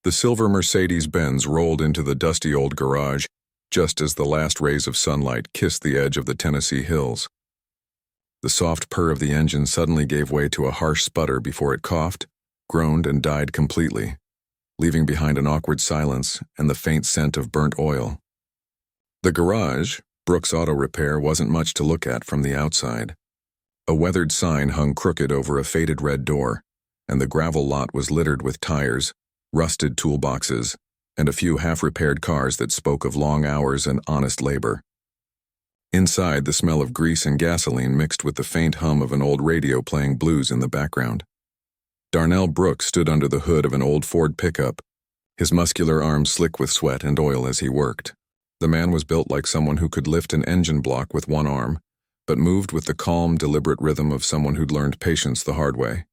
The silver Mercedes-Benz rolled into the dusty old garage just as the last rays of sunlight kissed the edge of the Tennessee hills. The soft purr of the engine suddenly gave way to a harsh sputter before it coughed, groaned, and died completely, leaving behind an awkward silence and the faint scent of burnt oil. The garage, Brooks Auto Repair, wasn't much to look at from the outside. A weathered sign hung crooked over a faded red door, and the gravel lot was littered with tires, rusted toolboxes, and a few half-repaired cars that spoke of long hours and honest labor. Inside, the smell of grease and gasoline mixed with the faint hum of an old radio playing blues in the background. Darnell Brooks stood under the hood of an old Ford pickup, his muscular arms slick with sweat and oil as he worked. The man was built like someone who could lift an engine block with one arm, but moved with the calm, deliberate rhythm of someone who'd learned patience the hard way.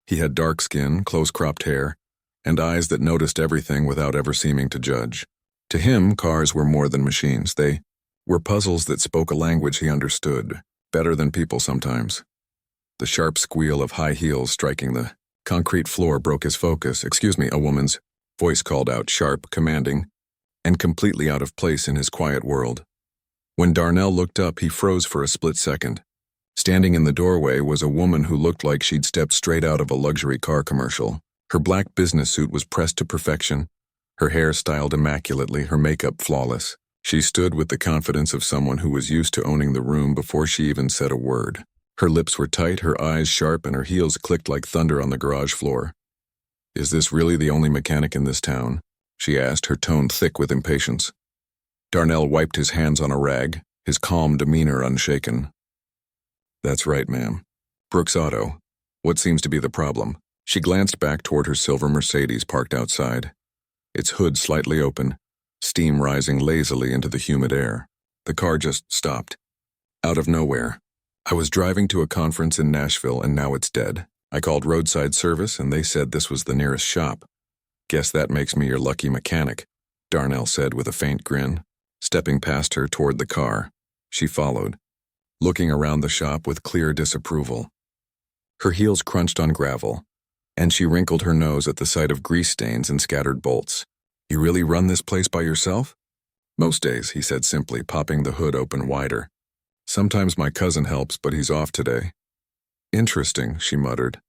He had dark skin, close-cropped hair, and eyes that noticed everything without ever seeming to judge. To him, cars were more than machines. They were puzzles that spoke a language he understood, better than people sometimes. The sharp squeal of high heels striking the concrete floor broke his focus. "Excuse me," a woman's voice called out, sharp, commanding, and completely out of place in his quiet world. When Darnell looked up, he froze for a split second. Standing in the doorway was a woman who looked like she'd stepped straight out of a luxury car commercial. Her black business suit was pressed to perfection, her hair styled immaculately, her makeup flawless. She stood with the confidence of someone who was used to owning the room before she even said a word. Her lips were tight, her eyes sharp, and her heels clicked like thunder on the garage floor. "Is this really the only mechanic in this town?" she asked, her tone thick with impatience. Darnell wiped his hands on a rag, his calm demeanor unshaken. "That's right, ma'am. Brooks Auto. What seems to be the problem?" She glanced back toward her silver Mercedes parked outside, its hood slightly open, steam rising lazily into the humid air. The car just stopped. Out of nowhere. "I was driving to a conference in Nashville and now it's dead. I called roadside service and they said this was the nearest shop. Guess that makes me your lucky mechanic," Darnell said with a faint grin, stepping past her toward the car. She followed, looking around the shop with clear disapproval. Her heels crunched on gravel, and she wrinkled her nose at the sight of grease stains and scattered bolts. "You really run this place by yourself?" "Most days," he said simply, popping the hood open wider. "Sometimes my cousin helps, but he's off today." "Interesting," she muttered.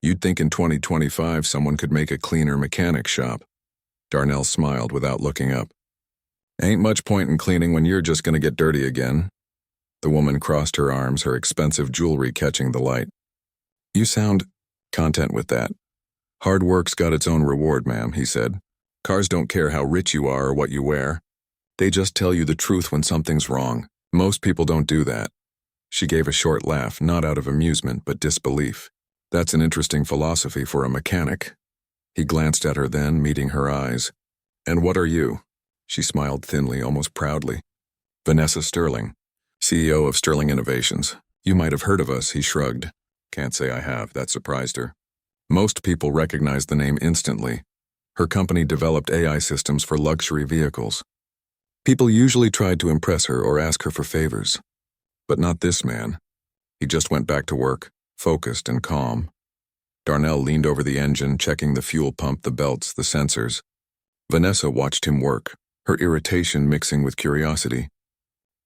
"You'd think in 2025 someone could make a cleaner mechanic shop." Darnell smiled without looking up. "Ain't much point in cleaning when you're just gonna get dirty again." The woman crossed her arms, her expensive jewelry catching the light. "You sound content with that." "Hard work's got its own reward, ma'am," he said. "Cars don't care how rich you are or what you wear. They just tell you the truth when something's wrong. Most people don't do that." She gave a short laugh, not out of amusement but disbelief. "That's an interesting philosophy for a mechanic." He glanced at her then, meeting her eyes. "And what are you?" She smiled thinly, almost proudly. "Vanessa Sterling, CEO of Sterling Innovations. You might have heard of us," he shrugged. "Can't say I have." That surprised her. Most people recognized the name instantly. Her company developed AI systems for luxury vehicles. People usually tried to impress her or ask her for favors. But not this man. He just went back to work, focused and calm. Darnell leaned over the engine, checking the fuel pump, the belts, the sensors. Vanessa watched him work, her irritation mixing with curiosity.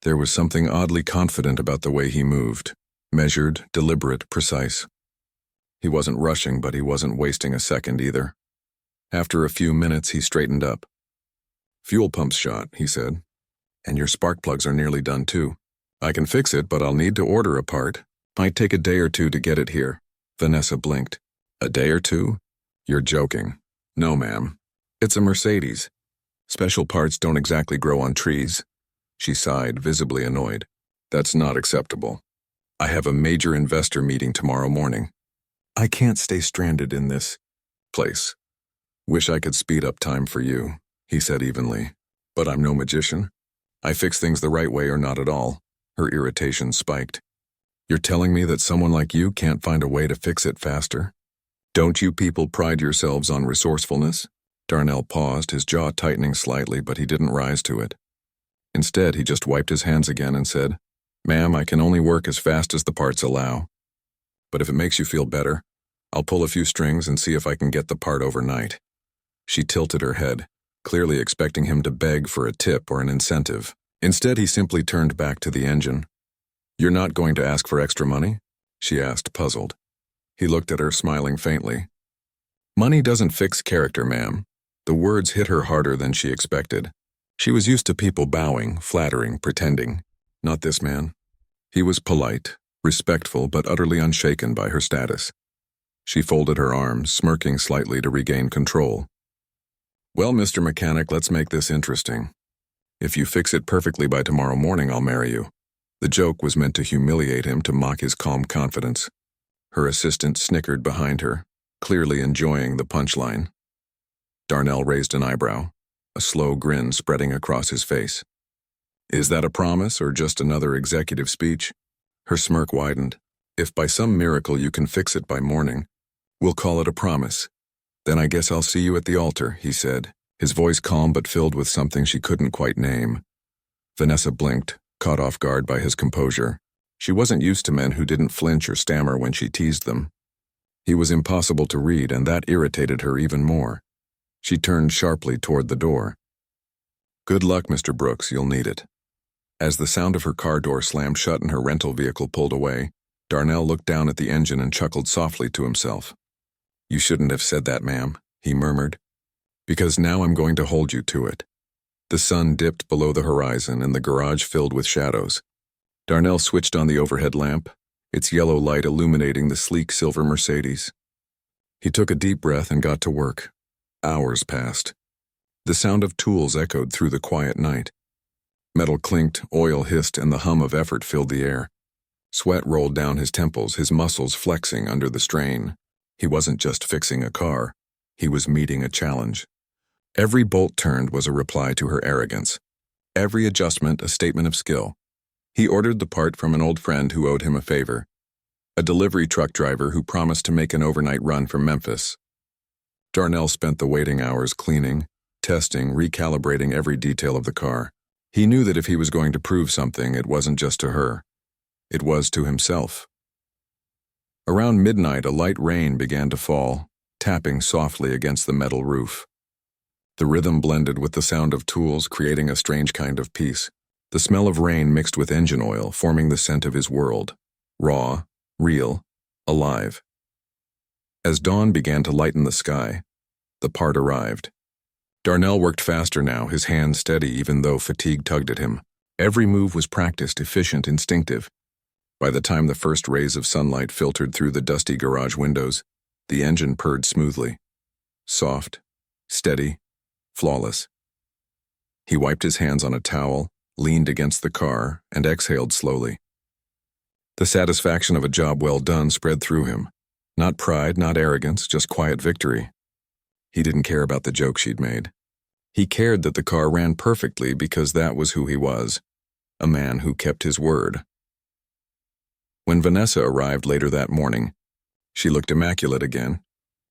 There was something oddly confident about the way he moved, measured, deliberate, precise. He wasn't rushing, but he wasn't wasting a second either. After a few minutes, he straightened up. "Fuel pump's shot," he said. "And your spark plugs are nearly done too. I can fix it, but I'll need to order a part. Might take a day or two to get it here." Vanessa blinked. "A day or two? You're joking." "No, ma'am. It's a Mercedes. Special parts don't exactly grow on trees." She sighed, visibly annoyed. "That's not acceptable. I have a major investor meeting tomorrow morning. I can't stay stranded in this place. Wish I could speed up time for you," he said evenly. "But I'm no magician. I fix things the right way or not at all." Her irritation spiked. "You're telling me that someone like you can't find a way to fix it faster? Don't you people pride yourselves on resourcefulness?" Darnell paused, his jaw tightening slightly, but he didn't rise to it. Instead, he just wiped his hands again and said, "Ma'am, I can only work as fast as the parts allow. But if it makes you feel better, I'll pull a few strings and see if I can get the part overnight." She tilted her head, clearly expecting him to beg for a tip or an incentive. Instead, he simply turned back to the engine. "You're not going to ask for extra money?" she asked, puzzled. He looked at her, smiling faintly. "Money doesn't fix character, ma'am." The words hit her harder than she expected. She was used to people bowing, flattering, pretending. Not this man. He was polite, respectful, but utterly unshaken by her status. She folded her arms, smirking slightly to regain control. "Well, Mr. Mechanic, let's make this interesting. If you fix it perfectly by tomorrow morning, I'll marry you." The joke was meant to humiliate him, to mock his calm confidence. Her assistant snickered behind her, clearly enjoying the punchline. Darnell raised an eyebrow, a slow grin spreading across his face. "Is that a promise or just another executive speech?" Her smirk widened. "If by some miracle you can fix it by morning, we'll call it a promise. Then I guess I'll see you at the altar," he said, his voice calm but filled with something she couldn't quite name. Vanessa blinked, caught off guard by his composure. She wasn't used to men who didn't flinch or stammer when she teased them. He was impossible to read, and that irritated her even more. She turned sharply toward the door. "Good luck, Mr. Brooks, you'll need it." As the sound of her car door slammed shut and her rental vehicle pulled away, Darnell looked down at the engine and chuckled softly to himself. "You shouldn't have said that, ma'am," he murmured, "because now I'm going to hold you to it." The sun dipped below the horizon and the garage filled with shadows. Darnell switched on the overhead lamp, its yellow light illuminating the sleek silver Mercedes. He took a deep breath and got to work. Hours passed. The sound of tools echoed through the quiet night. Metal clinked, oil hissed, and the hum of effort filled the air. Sweat rolled down his temples, his muscles flexing under the strain. He wasn't just fixing a car. He was meeting a challenge. Every bolt turned was a reply to her arrogance. Every adjustment a statement of skill. He ordered the part from an old friend who owed him a favor, a delivery truck driver who promised to make an overnight run from Memphis. Darnell spent the waiting hours cleaning, testing, recalibrating every detail of the car. He knew that if he was going to prove something, it wasn't just to her. It was to himself. Around midnight, a light rain began to fall, tapping softly against the metal roof. The rhythm blended with the sound of tools, creating a strange kind of peace. The smell of rain mixed with engine oil, forming the scent of his world. Raw, real, alive. As dawn began to lighten the sky, the part arrived. Darnell worked faster now, his hands steady even though fatigue tugged at him. Every move was practiced, efficient, instinctive. By the time the first rays of sunlight filtered through the dusty garage windows, the engine purred smoothly. Soft, steady, flawless. He wiped his hands on a towel, leaned against the car, and exhaled slowly. The satisfaction of a job well done spread through him. Not pride, not arrogance, just quiet victory. He didn't care about the joke she'd made. He cared that the car ran perfectly because that was who he was, a man who kept his word. When Vanessa arrived later that morning, she looked immaculate again.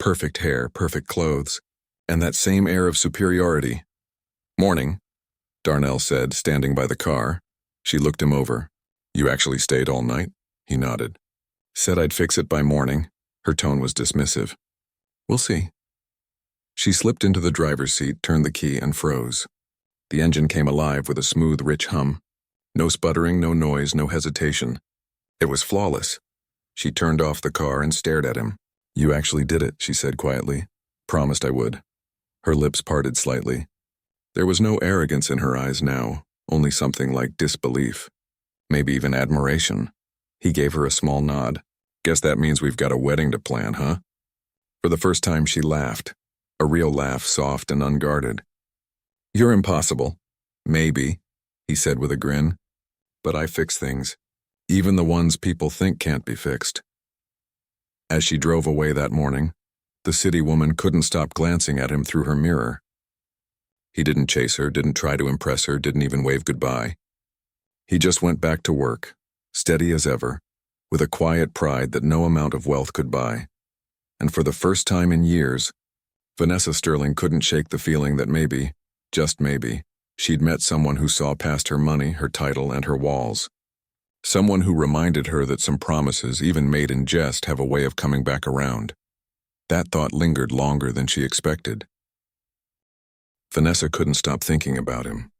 Perfect hair, perfect clothes, and that same air of superiority. "Morning," Darnell said, standing by the car. She looked him over. "You actually stayed all night?" He nodded. "Said I'd fix it by morning." Her tone was dismissive. "We'll see." She slipped into the driver's seat, turned the key, and froze. The engine came alive with a smooth, rich hum. No sputtering, no noise, no hesitation. It was flawless. She turned off the car and stared at him. "You actually did it," she said quietly. "Promised I would." Her lips parted slightly. There was no arrogance in her eyes now, only something like disbelief. Maybe even admiration. He gave her a small nod. "Guess that means we've got a wedding to plan, huh?" For the first time she laughed. A real laugh, soft and unguarded. "You're impossible." "Maybe," he said with a grin. "But I fix things. Even the ones people think can't be fixed." As she drove away that morning, the city woman couldn't stop glancing at him through her mirror. He didn't chase her, didn't try to impress her, didn't even wave goodbye. He just went back to work, steady as ever, with a quiet pride that no amount of wealth could buy. And for the first time in years, Vanessa Sterling couldn't shake the feeling that maybe, just maybe, she'd met someone who saw past her money, her title, and her walls. Someone who reminded her that some promises, even made in jest, have a way of coming back around. That thought lingered longer than she expected. Vanessa couldn't stop thinking about him.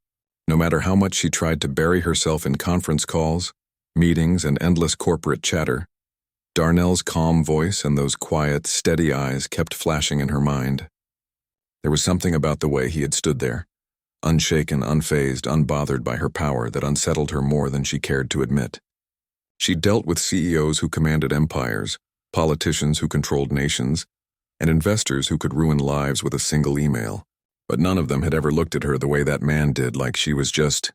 No matter how much she tried to bury herself in conference calls, meetings, and endless corporate chatter, Darnell's calm voice and those quiet, steady eyes kept flashing in her mind. There was something about the way he had stood there, unshaken, unfazed, unbothered by her power, that unsettled her more than she cared to admit. She dealt with CEOs who commanded empires, politicians who controlled nations, and investors who could ruin lives with a single email. But none of them had ever looked at her the way that man did, like she was just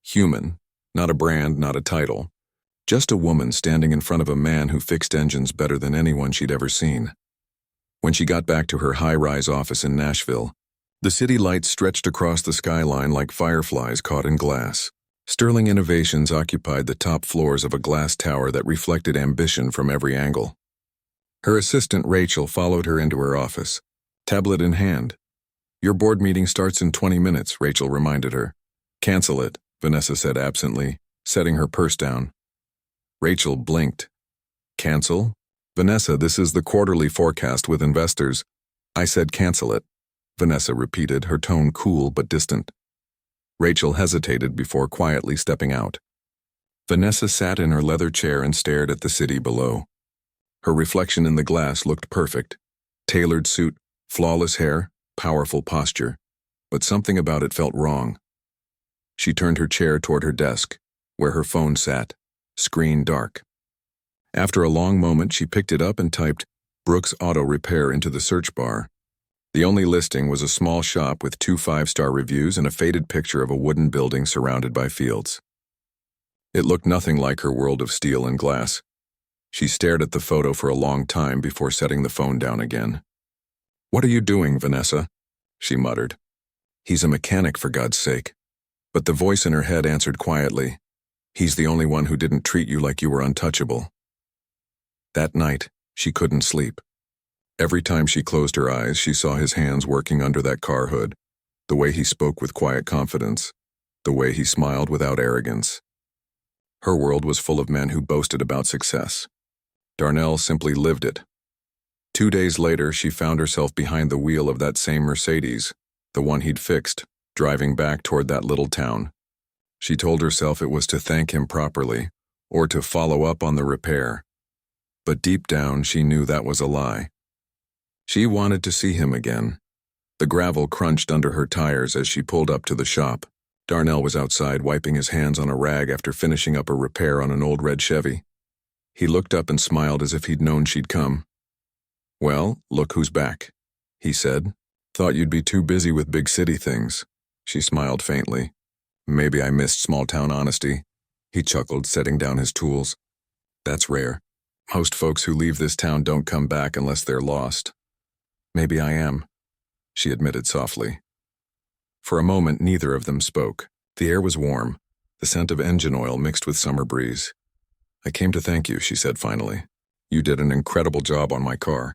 human, not a brand, not a title. Just a woman standing in front of a man who fixed engines better than anyone she'd ever seen. When she got back to her high-rise office in Nashville, the city lights stretched across the skyline like fireflies caught in glass. Sterling Innovations occupied the top floors of a glass tower that reflected ambition from every angle. Her assistant Rachel followed her into her office, tablet in hand. "Your board meeting starts in 20 minutes, Rachel reminded her. "Cancel it," Vanessa said absently, setting her purse down. Rachel blinked. "Cancel? Vanessa, this is the quarterly forecast with investors." "I said cancel it," Vanessa repeated, her tone cool but distant. Rachel hesitated before quietly stepping out. Vanessa sat in her leather chair and stared at the city below. Her reflection in the glass looked perfect. Tailored suit, flawless hair, powerful posture, but something about it felt wrong. She turned her chair toward her desk, where her phone sat, screen dark. After a long moment, she picked it up and typed Brooks Auto Repair into the search bar. The only listing was a small shop with 2 5-star reviews and a faded picture of a wooden building surrounded by fields. It looked nothing like her world of steel and glass. She stared at the photo for a long time before setting the phone down again. "What are you doing, Vanessa?" she muttered. "He's a mechanic, for God's sake." But the voice in her head answered quietly, "He's the only one who didn't treat you like you were untouchable." That night, she couldn't sleep. Every time she closed her eyes, she saw his hands working under that car hood, the way he spoke with quiet confidence, the way he smiled without arrogance. Her world was full of men who boasted about success. Darnell simply lived it. 2 days later, she found herself behind the wheel of that same Mercedes, the one he'd fixed, driving back toward that little town. She told herself it was to thank him properly, or to follow up on the repair. But deep down, she knew that was a lie. She wanted to see him again. The gravel crunched under her tires as she pulled up to the shop. Darnell was outside wiping his hands on a rag after finishing up a repair on an old red Chevy. He looked up and smiled as if he'd known she'd come. "Well, look who's back," he said. "Thought you'd be too busy with big city things." She smiled faintly. "Maybe I missed small-town honesty," he chuckled, setting down his tools. "That's rare. Most folks who leave this town don't come back unless they're lost." "Maybe I am," she admitted softly. For a moment, neither of them spoke. The air was warm, the scent of engine oil mixed with summer breeze. "I came to thank you," she said finally. "You did an incredible job on my car.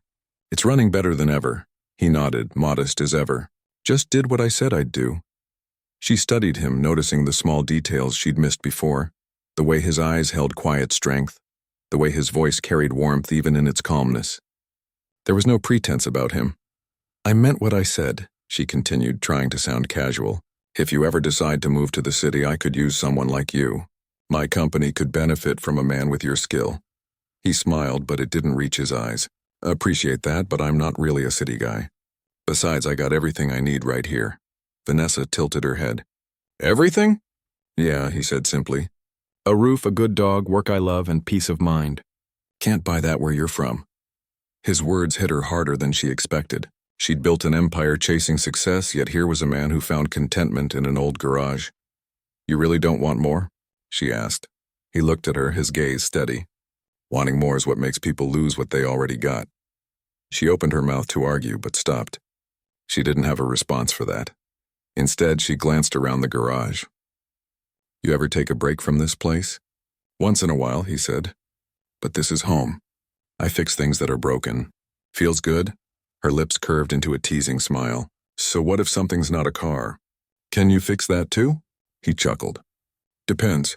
It's running better than ever." He nodded, modest as ever. "Just did what I said I'd do." She studied him, noticing the small details she'd missed before, the way his eyes held quiet strength, the way his voice carried warmth even in its calmness. There was no pretense about him. "I meant what I said," she continued, trying to sound casual. "If you ever decide to move to the city, I could use someone like you. My company could benefit from a man with your skill." He smiled, but it didn't reach his eyes. "Appreciate that, but I'm not really a city guy. Besides, I got everything I need right here." Vanessa tilted her head. "Everything?" "Yeah," he said simply. "A roof, a good dog, work I love, and peace of mind. Can't buy that where you're from." His words hit her harder than she expected. She'd built an empire chasing success, yet here was a man who found contentment in an old garage. "You really don't want more?" she asked. He looked at her, his gaze steady. "Wanting more is what makes people lose what they already got." She opened her mouth to argue, but stopped. She didn't have a response for that. Instead, she glanced around the garage. "You ever take a break from this place?" "Once in a while," he said. "But this is home. I fix things that are broken. Feels good?" Her lips curved into a teasing smile. "So what if something's not a car? Can you fix that too?" He chuckled. "Depends.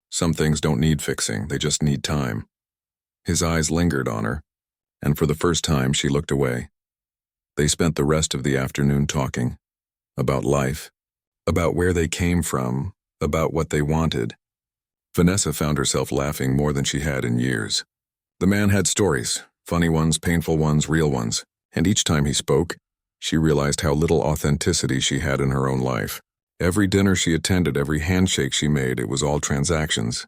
Some things don't need fixing, they just need time." His eyes lingered on her, and for the first time she looked away. They spent the rest of the afternoon talking. about life, about where they came from, about what they wanted. Vanessa found herself laughing more than she had in years. The man had stories, funny ones, painful ones, real ones, and each time he spoke, she realized how little authenticity she had in her own life. Every dinner she attended, every handshake she made, it was all transactions.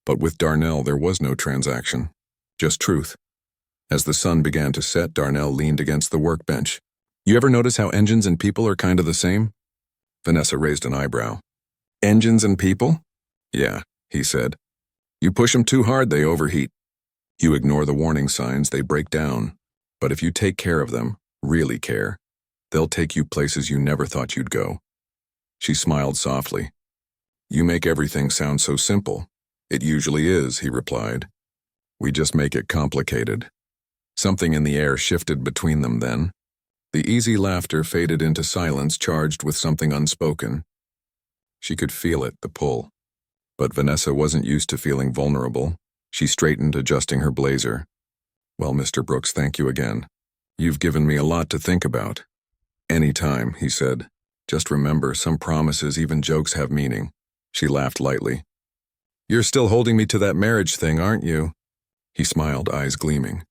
But with Darnell, there was no transaction, just truth. As the sun began to set, Darnell leaned against the workbench. You ever notice how engines and people are kind of the same? Vanessa raised an eyebrow. Engines and people? Yeah, he said. You push them too hard, they overheat. You ignore the warning signs, they break down. But if you take care of them, really care, they'll take you places you never thought you'd go. She smiled softly. You make everything sound so simple. It usually is, he replied. We just make it complicated. Something in the air shifted between them then. The easy laughter faded into silence charged with something unspoken. She could feel it, the pull. But Vanessa wasn't used to feeling vulnerable. She straightened, adjusting her blazer. Well, Mr. Brooks, thank you again. You've given me a lot to think about. Anytime, he said. Just remember, some promises, even jokes, have meaning. She laughed lightly. You're still holding me to that marriage thing, aren't you? He smiled, eyes gleaming.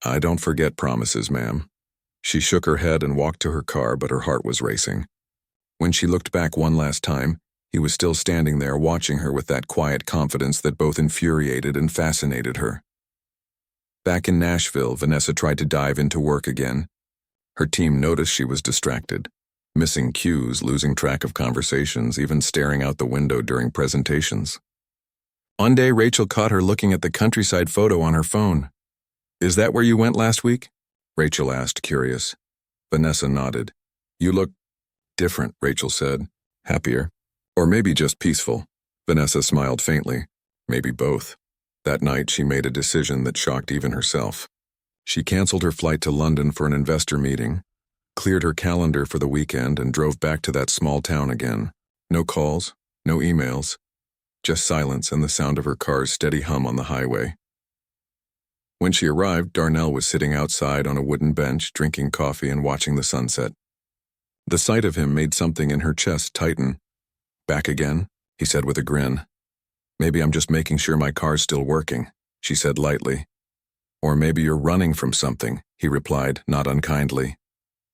I don't forget promises, ma'am. She shook her head and walked to her car, but her heart was racing. When she looked back one last time, he was still standing there watching her with that quiet confidence that both infuriated and fascinated her. Back in Nashville, Vanessa tried to dive into work again. Her team noticed she was distracted, missing cues, losing track of conversations, even staring out the window during presentations. One day, Rachel caught her looking at the countryside photo on her phone. Is that where you went last week? Rachel asked, curious. Vanessa nodded. You look different, Rachel said. Happier. Or maybe just peaceful. Vanessa smiled faintly. Maybe both. That night, she made a decision that shocked even herself. She canceled her flight to London for an investor meeting, cleared her calendar for the weekend, and drove back to that small town again. No calls, no emails, just silence and the sound of her car's steady hum on the highway. When she arrived, Darnell was sitting outside on a wooden bench, drinking coffee and watching the sunset. The sight of him made something in her chest tighten. Back again, he said with a grin. Maybe I'm just making sure my car's still working, she said lightly. Or maybe you're running from something, he replied, not unkindly.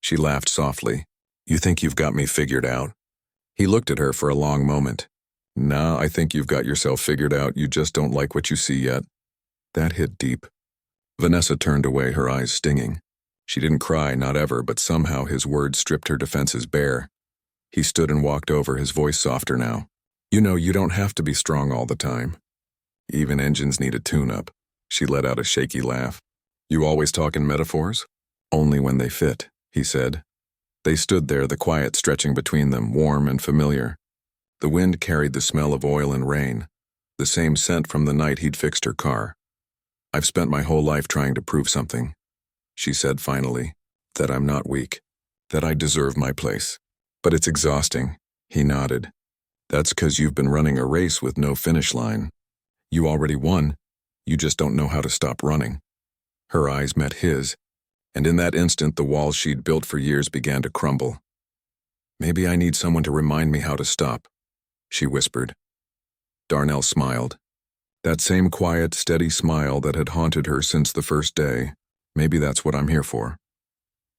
She laughed softly. You think you've got me figured out? He looked at her for a long moment. Nah, I think you've got yourself figured out, you just don't like what you see yet. That hit deep. Vanessa turned away, her eyes stinging. She didn't cry, not ever, but somehow his words stripped her defenses bare. He stood and walked over, his voice softer now. You know, you don't have to be strong all the time. Even engines need a tune-up. She let out a shaky laugh. You always talk in metaphors? Only when they fit, he said. They stood there, the quiet stretching between them, warm and familiar. The wind carried the smell of oil and rain, the same scent from the night he'd fixed her car. I've spent my whole life trying to prove something, she said finally, that I'm not weak, that I deserve my place. But it's exhausting, he nodded. That's 'cause you've been running a race with no finish line. You already won, you just don't know how to stop running. Her eyes met his, and in that instant the walls she'd built for years began to crumble. Maybe I need someone to remind me how to stop, she whispered. Darnell smiled. That same quiet, steady smile that had haunted her since the first day. Maybe that's what I'm here for.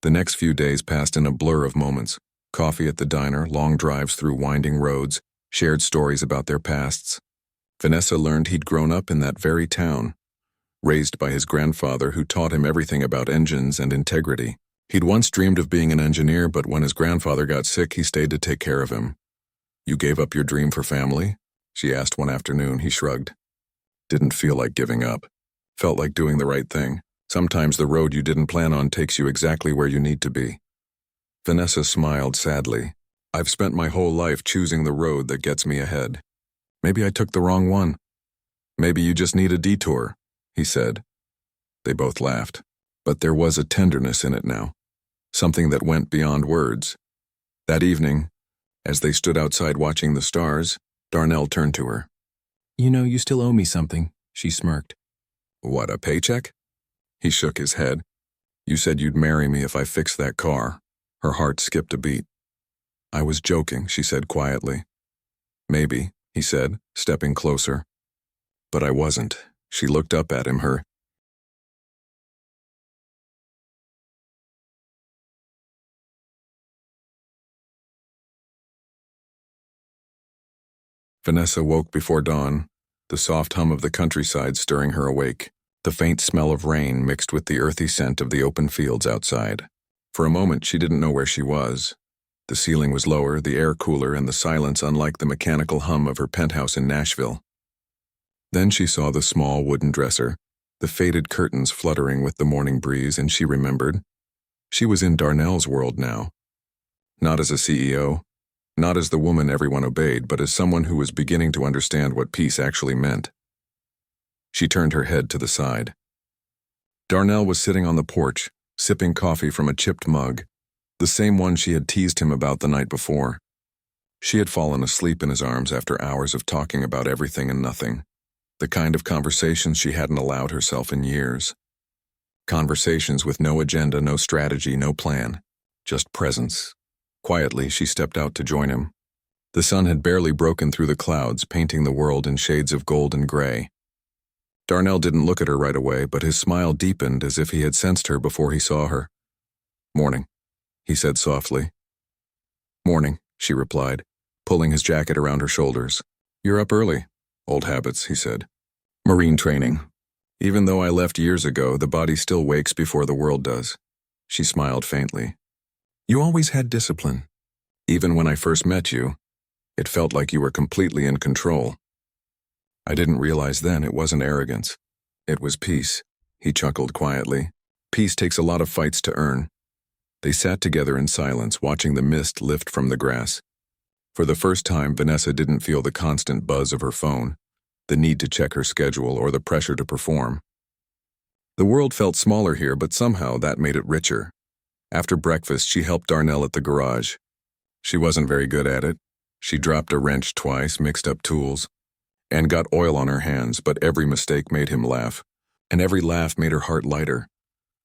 The next few days passed in a blur of moments. Coffee at the diner, long drives through winding roads, shared stories about their pasts. Vanessa learned he'd grown up in that very town, raised by his grandfather who taught him everything about engines and integrity. He'd once dreamed of being an engineer, but when his grandfather got sick, he stayed to take care of him. You gave up your dream for family? She asked one afternoon. He shrugged. Didn't feel like giving up. Felt like doing the right thing. Sometimes the road you didn't plan on takes you exactly where you need to be. Vanessa smiled sadly. I've spent my whole life choosing the road that gets me ahead. Maybe I took the wrong one. Maybe you just need a detour, he said. They both laughed, but there was a tenderness in it now, something that went beyond words. That evening, as they stood outside watching the stars, Darnell turned to her. You know, you still owe me something, she smirked. What, a paycheck? He shook his head. You said you'd marry me if I fixed that car. Her heart skipped a beat. I was joking, she said quietly. Maybe, he said, stepping closer. But I wasn't. She looked up at him, her Vanessa woke before dawn, the soft hum of the countryside stirring her awake, the faint smell of rain mixed with the earthy scent of the open fields outside. For a moment, she didn't know where she was. The ceiling was lower, the air cooler, and the silence unlike the mechanical hum of her penthouse in Nashville. Then she saw the small wooden dresser, the faded curtains fluttering with the morning breeze, and she remembered. She was in Darnell's world now. Not as a CEO, not as the woman everyone obeyed, but as someone who was beginning to understand what peace actually meant. She turned her head to the side. Darnell was sitting on the porch, sipping coffee from a chipped mug, the same one she had teased him about the night before. She had fallen asleep in his arms after hours of talking about everything and nothing, the kind of conversations she hadn't allowed herself in years. Conversations with no agenda, no strategy, no plan, just presence. Quietly, she stepped out to join him. The sun had barely broken through the clouds, painting the world in shades of gold and gray. Darnell didn't look at her right away, but his smile deepened as if he had sensed her before he saw her. "Morning," he said softly. "Morning," she replied, pulling his jacket around her shoulders. "You're up early." "Old habits," he said. "Marine training. Even though I left years ago, the body still wakes before the world does." She smiled faintly. "You always had discipline. Even when I first met you, it felt like you were completely in control." "I didn't realize then it wasn't arrogance. It was peace," he chuckled quietly. "Peace takes a lot of fights to earn." They sat together in silence, watching the mist lift from the grass. For the first time, Vanessa didn't feel the constant buzz of her phone, the need to check her schedule, or the pressure to perform. The world felt smaller here, but somehow that made it richer. After breakfast, she helped Darnell at the garage. She wasn't very good at it. She dropped a wrench twice, mixed up tools, and got oil on her hands, but every mistake made him laugh, and every laugh made her heart lighter.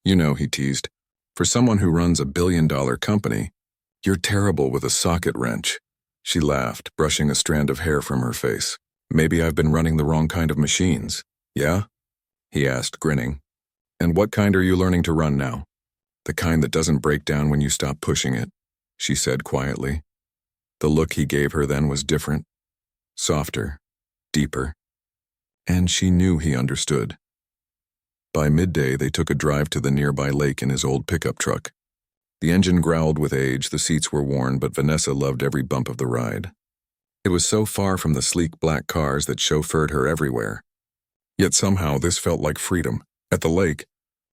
"You know," he teased, "for someone who runs a billion-dollar company, you're terrible with a socket wrench." She laughed, brushing a strand of hair from her face. "Maybe I've been running the wrong kind of machines." "Yeah?" he asked, grinning. "And what kind are you learning to run now?" "The kind that doesn't break down when you stop pushing it," she said quietly. The look he gave her then was different, softer, deeper, and she knew he understood. By midday, they took a drive to the nearby lake in his old pickup truck. The engine growled with age, the seats were worn, but Vanessa loved every bump of the ride. It was so far from the sleek black cars that chauffeured her everywhere. Yet somehow this felt like freedom. At the lake,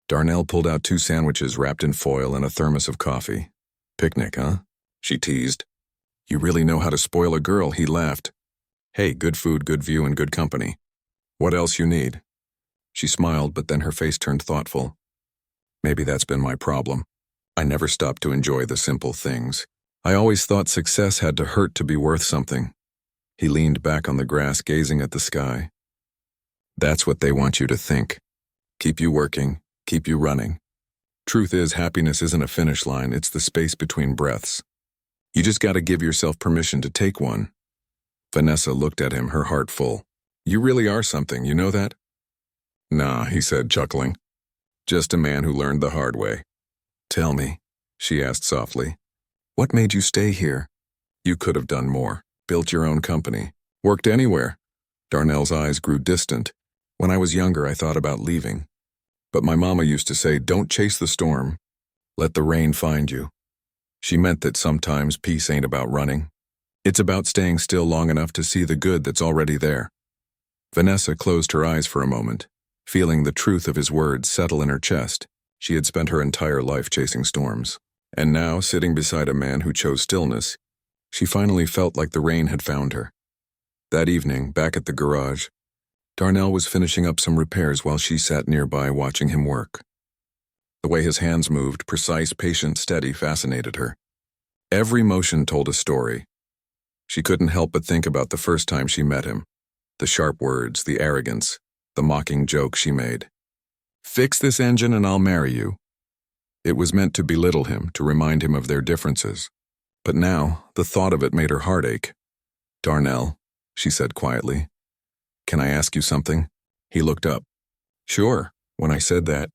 Darnell pulled out 2 sandwiches wrapped in foil and a thermos of coffee. "Picnic, huh?" she teased. "You really know how to spoil a girl," he laughed. "Hey, good food, good view, and good company. What else you need?" She smiled, but then her face turned thoughtful. "Maybe that's been my problem. I never stopped to enjoy the simple things. I always thought success had to hurt to be worth something." He leaned back on the grass, gazing at the sky. "That's what they want you to think. Keep you working, keep you running. Truth is, happiness isn't a finish line, it's the space between breaths. You just gotta give yourself permission to take one." Vanessa looked at him, her heart full. "You really are something, you know that?" "Nah," he said, chuckling. "Just a man who learned the hard way." "Tell me," she asked softly, "what made you stay here? You could have done more, built your own company, worked anywhere." Darnell's eyes grew distant. "When I was younger, I thought about leaving. But my mama used to say, don't chase the storm. Let the rain find you." She meant that sometimes peace ain't about running. It's about staying still long enough to see the good that's already there. Vanessa closed her eyes for a moment, feeling the truth of his words settle in her chest. She had spent her entire life chasing storms. And now, sitting beside a man who chose stillness, she finally felt like the rain had found her. That evening, back at the garage, Darnell was finishing up some repairs while she sat nearby watching him work. The way his hands moved, precise, patient, steady, fascinated her. Every motion told a story. She couldn't help but think about the first time she met him. The sharp words, the arrogance, the mocking joke she made. "Fix this engine and I'll marry you." It was meant to belittle him, to remind him of their differences. But now, the thought of it made her heart ache. "Darnell," she said quietly, "can I ask you something?" He looked up. "Sure, when I said that.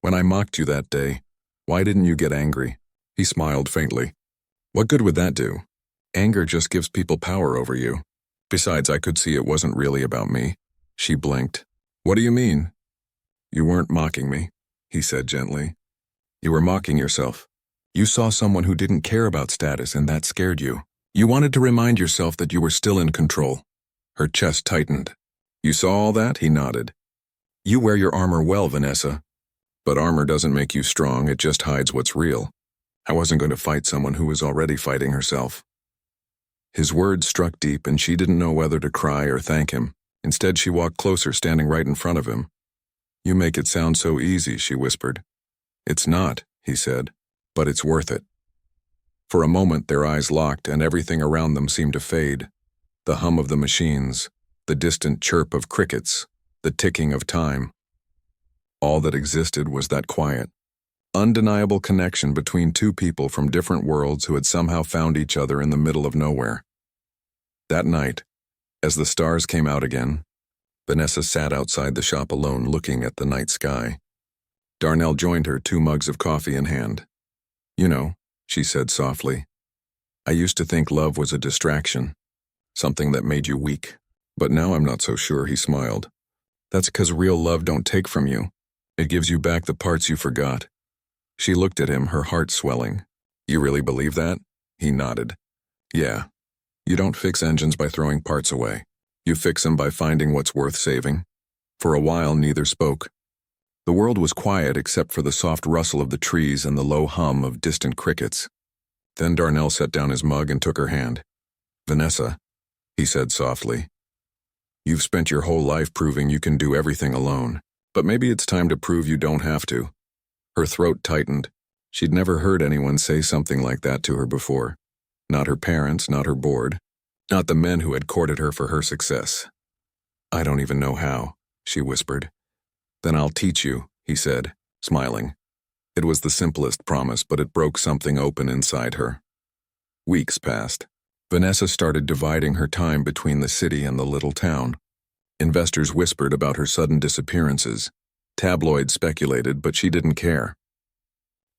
When I mocked you that day, why didn't you get angry?" He smiled faintly. "What good would that do? Anger just gives people power over you. Besides, I could see it wasn't really about me." She blinked. "What do you mean?" "You weren't mocking me," he said gently. "You were mocking yourself. You saw someone who didn't care about status and that scared you. You wanted to remind yourself that you were still in control." Her chest tightened. "You saw all that?" He nodded. "You wear your armor well, Vanessa. But armor doesn't make you strong, it just hides what's real. I wasn't going to fight someone who was already fighting herself." His words struck deep and she didn't know whether to cry or thank him. Instead, she walked closer, standing right in front of him. "You make it sound so easy," she whispered. "It's not," he said, "but it's worth it." For a moment, their eyes locked and everything around them seemed to fade. The hum of the machines, the distant chirp of crickets, the ticking of time. All that existed was that quiet, undeniable connection between two people from different worlds who had somehow found each other in the middle of nowhere. That night, as the stars came out again, Vanessa sat outside the shop alone looking at the night sky. Darnell joined her, 2 mugs of coffee in hand. "You know," she said softly, "I used to think love was a distraction, something that made you weak. But now I'm not so sure," he smiled. "That's 'cause real love don't take from you. It gives you back the parts you forgot." She looked at him, her heart swelling. "You really believe that?" He nodded. "Yeah. You don't fix engines by throwing parts away. You fix them by finding what's worth saving." For a while, neither spoke. The world was quiet except for the soft rustle of the trees and the low hum of distant crickets. Then Darnell set down his mug and took her hand. "Vanessa," he said softly, "you've spent your whole life proving you can do everything alone. But maybe it's time to prove you don't have to." Her throat tightened. She'd never heard anyone say something like that to her before. Not her parents, not her board, not the men who had courted her for her success. "I don't even know how," she whispered. "Then I'll teach you," he said, smiling. It was the simplest promise, but it broke something open inside her. Weeks passed. Vanessa started dividing her time between the city and the little town. Investors whispered about her sudden disappearances. Tabloids speculated, but she didn't care.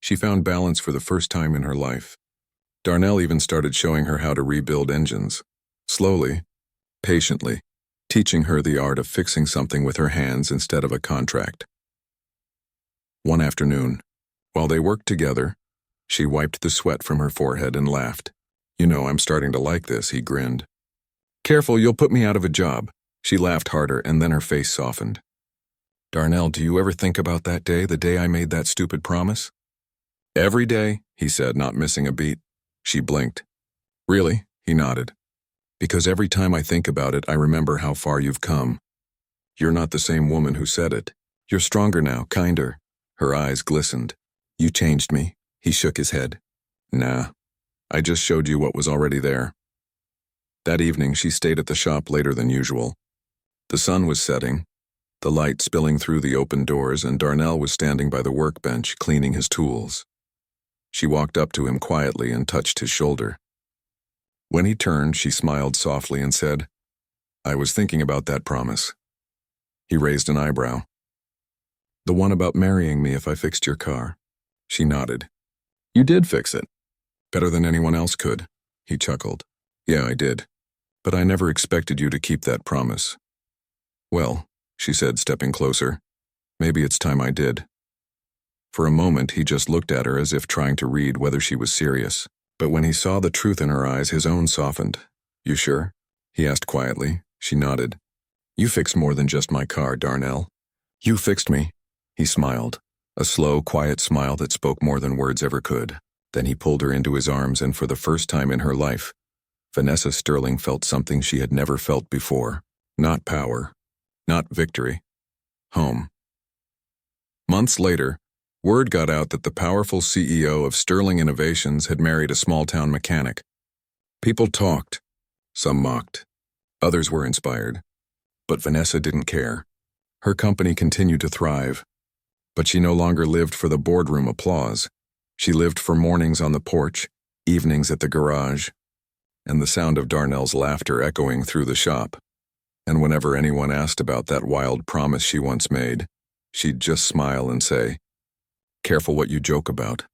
She found balance for the first time in her life. Darnell even started showing her how to rebuild engines. Slowly, patiently, teaching her the art of fixing something with her hands instead of a contract. One afternoon, while they worked together, she wiped the sweat from her forehead and laughed. "You know, I'm starting to like this," he grinned. "Careful, you'll put me out of a job." She laughed harder, and then her face softened. "Darnell, do you ever think about that day, the day I made that stupid promise?" "Every day," he said, not missing a beat. She blinked. "Really?" He nodded. "Because every time I think about it, I remember how far you've come. You're not the same woman who said it. You're stronger now, kinder." Her eyes glistened. "You changed me." He shook his head. "Nah, I just showed you what was already there." That evening, she stayed at the shop later than usual. The sun was setting, the light spilling through the open doors, and Darnell was standing by the workbench, cleaning his tools. She walked up to him quietly and touched his shoulder. When he turned, she smiled softly and said, "I was thinking about that promise." He raised an eyebrow. "The one about marrying me if I fixed your car." She nodded. "You did fix it. Better than anyone else could." He chuckled. "Yeah, I did. But I never expected you to keep that promise." "Well," she said, stepping closer, "maybe it's time I did." For a moment, he just looked at her as if trying to read whether she was serious. But when he saw the truth in her eyes, his own softened. "You sure?" he asked quietly. She nodded. "You fixed more than just my car, Darnell. You fixed me." He smiled, a slow, quiet smile that spoke more than words ever could. Then he pulled her into his arms, and for the first time in her life, Vanessa Sterling felt something she had never felt before. Not power. Not victory. Home. Months later, word got out that the powerful CEO of Sterling Innovations had married a small-town mechanic. People talked. Some mocked. Others were inspired. But Vanessa didn't care. Her company continued to thrive. But she no longer lived for the boardroom applause. She lived for mornings on the porch, evenings at the garage, and the sound of Darnell's laughter echoing through the shop. And whenever anyone asked about that wild promise she once made, she'd just smile and say, "Careful what you joke about.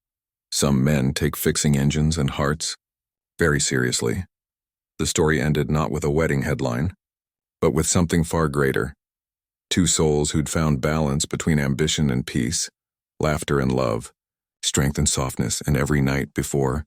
Some men take fixing engines and hearts very seriously." The story ended not with a wedding headline, but with something far greater. Two souls who'd found balance between ambition and peace, laughter and love, strength and softness, and every night before